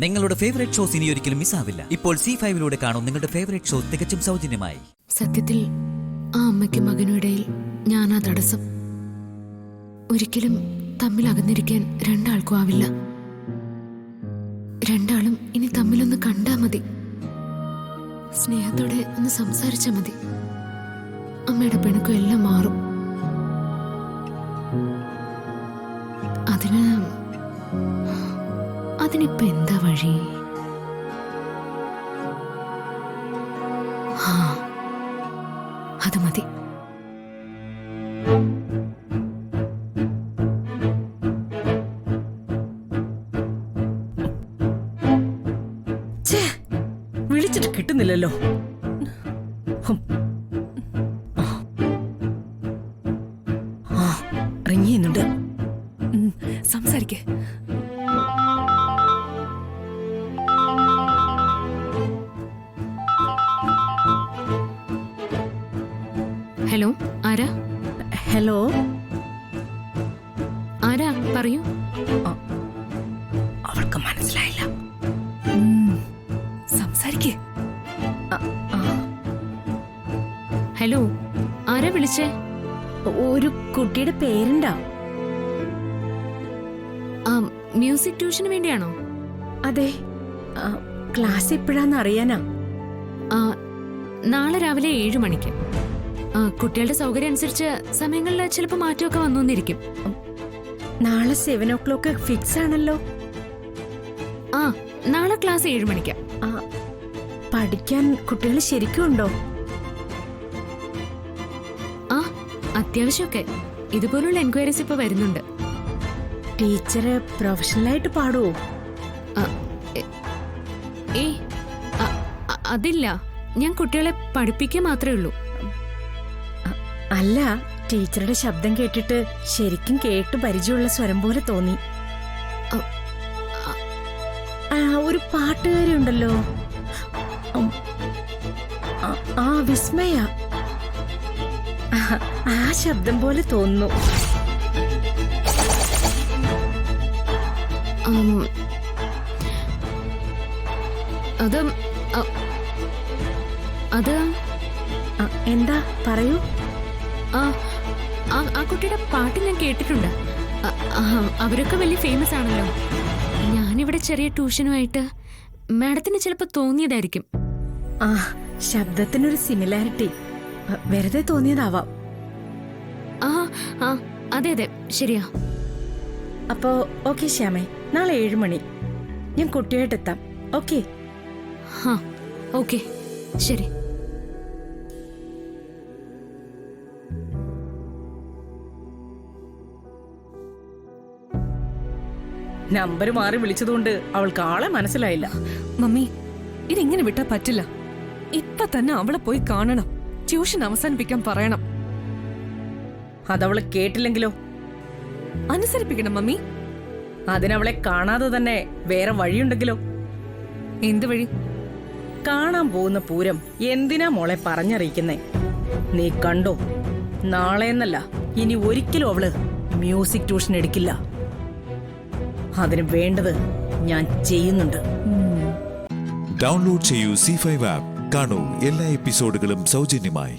നിങ്ങളുടെ favourite shows ഇനി ഒരിക്കലും മിസ്സാവില്ല. ഇപ്പോൾ C5 കാണും നിങ്ങളുടെ ഫേവറേറ്റ് ഷോ തികച്ചും സൗജന്യമായി. സത്യത്തിൽ ആ അമ്മയ്ക്കും മകനും ഇടയിൽ ഞാനാ തടസ്സം. ഒരിക്കലും തമ്മിൽ അകന്നിരിക്കാൻ രണ്ടാൾക്കും ആവില്ല. രണ്ടാളും ഇനി തമ്മിലൊന്ന് കണ്ടാ മതി, സ്നേഹത്തോടെ ഒന്ന് സംസാരിച്ചാ മതി. അമ്മയുടെ പിണക്കം എല്ലാം മാറും. അതിനിപ്പോ എന്താ വഴി? അത് മതി. വിളിച്ചിട്ട് കിട്ടുന്നില്ലല്ലോ. റിങ് ചെയ്യുന്നുണ്ട്. സംസാരിക്കേ. ഹലോ, ആരാ? ഹലോ, ആരാ? പറയൂ. അവൾക്ക് മനസ്സിലായില്ല. സംസാരിക്കേ. ഹലോ, ആരാ വിളിച്ചേ? ഒരു കുട്ടിയുടെ പേരുണ്ടാ. മ്യൂസിക് ട്യൂഷന് വേണ്ടിയാണോ? അതെ, ക്ലാസ് എപ്പോഴാന്ന് അറിയാനാ. നാളെ രാവിലെ 7 മണിക്ക്. കുട്ടികളുടെ സൗകര്യം അനുസരിച്ച് സമയങ്ങളിൽ ചിലപ്പോൾ മാറ്റമൊക്കെ വന്നിരിക്കും. നാളെ 7 o'clock ഫിക്സ് ആണല്ലോ. നാളെ ക്ലാസ് 7 മണിക്ക്. പഠിക്കാൻ കുട്ടികൾ ശരിക്കും ഉണ്ടോ? അത്യാവശ്യമൊക്കെ. ഇതുപോലുള്ള എൻക്വയറീസ് ഇപ്പൊ വരുന്നുണ്ട്. ടീച്ചറ് പ്രൊഫഷണലായിട്ട് പാടുവോ? അതില്ല, ഞാൻ കുട്ടികളെ പഠിപ്പിക്കുക മാത്രമേ ഉള്ളൂ. അല്ല, ടീച്ചറുടെ ശബ്ദം കേട്ടിട്ട് ശരിക്കും കേട്ട് പരിചയമുള്ള സ്വരം പോലെ തോന്നി. ഒരു പാട്ടുകാരി ഉണ്ടല്ലോ, വിസ്മയ. ആ ശബ്ദം പോലെ തോന്നുന്നു. അത് എന്താ പറയൂ. ആ കുട്ടിയുടെ പാട്ട് ഞാൻ കേട്ടിട്ടുണ്ട്. അവരൊക്കെ വലിയ ഫേമസ് ആണല്ലോ. ഞാനിവിടെ ചെറിയ ട്യൂഷനുമായിട്ട് മാഡത്തിന് ചിലപ്പോ തോന്നിയതായിരിക്കും. ശബ്ദത്തിനൊരു സിമിലാരിറ്റി വെറുതെ തോന്നിയതാവാം. അതെ അതെ, ശരിയാ. അപ്പോ ഓക്കെ ശ്യാമേ, നാളെ 7 മണി ഞാൻ കുട്ടിയായിട്ട് എത്താം. ഓക്കെ? ഓക്കെ, ശരി. നമ്പർ മാറി വിളിച്ചതുകൊണ്ട് അവൾക്ക് ആളെ മനസ്സിലായില്ല. മമ്മി, ഇതിങ്ങനെ വിട്ടാ പറ്റില്ല. ഇപ്പൊ തന്നെ അവളെ പോയി കാണണം. ട്യൂഷൻ അവസാനിപ്പിക്കാൻ പറയണം. അതവള് കേട്ടില്ലെങ്കിലോ? അനുസരിപ്പിക്കണം മമ്മി. അതിനവളെ കാണാതെ തന്നെ വേറെ വഴിയുണ്ടെങ്കിലോ? എന്ത് വഴി? കാണാൻ പോകുന്ന പൂരം എന്തിനാ മോളെ പറഞ്ഞറിയിക്കുന്നേ? നീ കണ്ടോ, നാളെ എന്നല്ല ഇനി ഒരിക്കലും അവള് മ്യൂസിക് ട്യൂഷൻ എടുക്കില്ല. അതിന് വേണ്ടത് ഞാൻ ചെയ്യുന്നുണ്ട്. ഡൗൺലോഡ് ചെയ്യൂ C5 ആപ്പ്. കാണൂ എല്ലാ എപ്പിസോഡുകളും സൗജന്യമായി.